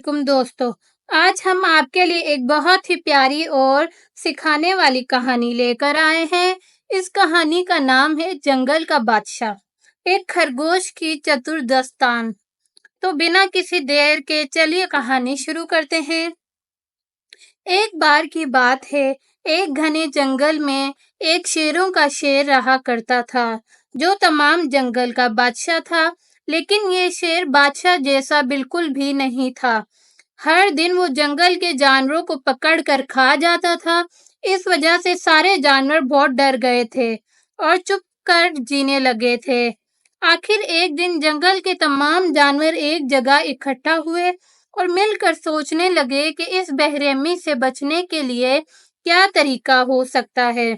علیکم دوستو، آج ہم آپ کے لیے ایک بہت ہی پیاری اور سکھانے والی کہانی لے کر آئے ہیں۔ اس کہانی کا نام ہے جنگل کا بادشاہ، ایک خرگوش کی چتر داستان۔ تو بنا کسی دیر کے چلیے کہانی شروع کرتے ہیں۔ ایک بار کی بات ہے، ایک گھنے جنگل میں ایک شیروں کا شیر رہا کرتا تھا، جو تمام جنگل کا بادشاہ تھا۔ لیکن یہ شیر بادشاہ جیسا بالکل بھی نہیں تھا۔ ہر دن وہ جنگل کے جانوروں کو پکڑ کر کھا جاتا تھا۔ اس وجہ سے سارے جانور بہت ڈر گئے تھے اور چپ کر جینے لگے تھے۔ آخر ایک دن جنگل کے تمام جانور ایک جگہ اکٹھا ہوئے اور مل کر سوچنے لگے کہ اس بےرحمی سے بچنے کے لیے کیا طریقہ ہو سکتا ہے۔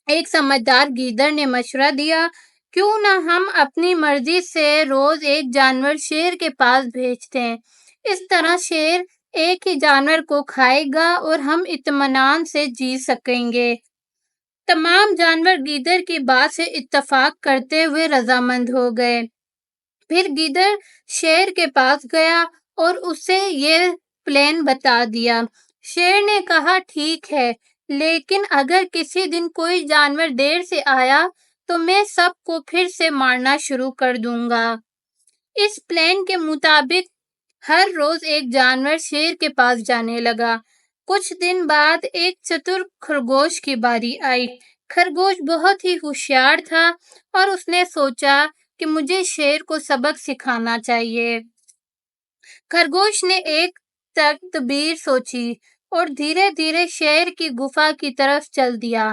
ایک سمجھدار گیدڑ نے مشورہ دیا، کیوں نہ ہم اپنی مرضی سے روز ایک جانور شیر کے پاس بھیج دیں۔ اس طرح شیر ایک ہی جانور کو کھائے گا اور ہم اطمینان سے جی سکیں گے۔ تمام جانور گیدڑ کی بات سے اتفاق کرتے ہوئے رضامند ہو گئے۔ پھر گیدڑ شیر کے پاس گیا اور اسے یہ پلان بتا دیا۔ شیر نے کہا، ٹھیک ہے، لیکن اگر کسی دن کوئی جانور دیر سے آیا تو میں سب کو پھر سے مارنا شروع کر دوں گا۔ اس پلان کے مطابق ہر روز ایک جانور شیر کے پاس جانے لگا۔ کچھ دن بعد ایک چتر خرگوش کی باری آئی۔ خرگوش بہت ہی ہوشیار تھا اور اس نے سوچا کہ مجھے شیر کو سبق سکھانا چاہیے۔ خرگوش نے ایک تدبیر سوچی اور دھیرے دھیرے شیر کی گفا کی طرف چل دیا۔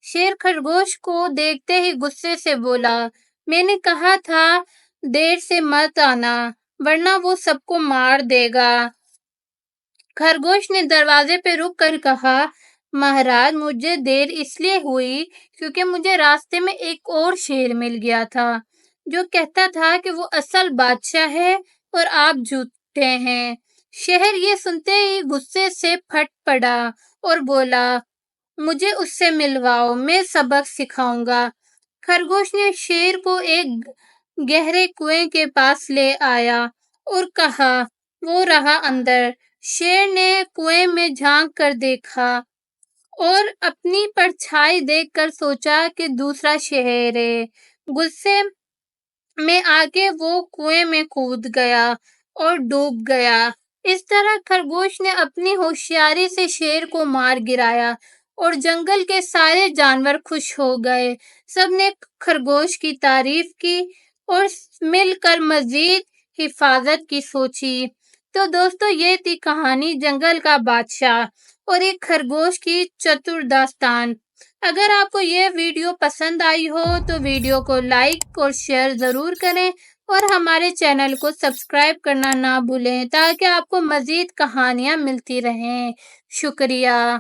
شیر خرگوش کو دیکھتے ہی غصے سے بولا، میں نے کہا تھا دیر سے مت آنا، ورنہ وہ سب کو مار دے گا۔ خرگوش نے دروازے پہ رک کر کہا، مہاراج، مجھے دیر اس لیے ہوئی کیونکہ مجھے راستے میں ایک اور شیر مل گیا تھا جو کہتا تھا کہ وہ اصل بادشاہ ہے اور آپ جھوٹے ہیں۔ شیر یہ سنتے ہی غصے سے پھٹ پڑا اور بولا، مجھے اس سے ملواؤ، میں سبق سکھاؤں گا۔ خرگوش نے شیر کو ایک گہرے کنویں کے پاس لے آیا اور کہا، وہ رہا اندر۔ شیر نے کنویں میں جھانک کر دیکھا اور اپنی پرچھائی دیکھ کر سوچا کہ دوسرا شیر ہے۔ غصے میں آ کے وہ کنویں میں کود گیا اور ڈوب گیا۔ اس طرح خرگوش نے اپنی ہوشیاری سے شیر کو مار گرایا اور جنگل کے سارے جانور خوش ہو گئے۔ سب نے خرگوش کی تعریف کی اور مل کر مزید حفاظت کی سوچی۔ تو دوستو، یہ تھی کہانی جنگل کا بادشاہ اور ایک خرگوش کی چتر داستان۔ اگر آپ کو یہ ویڈیو پسند آئی ہو تو ویڈیو کو لائک اور شیئر ضرور کریں اور ہمارے چینل کو سبسکرائب کرنا نہ بھولیں تاکہ آپ کو مزید کہانیاں ملتی رہیں۔ شکریہ۔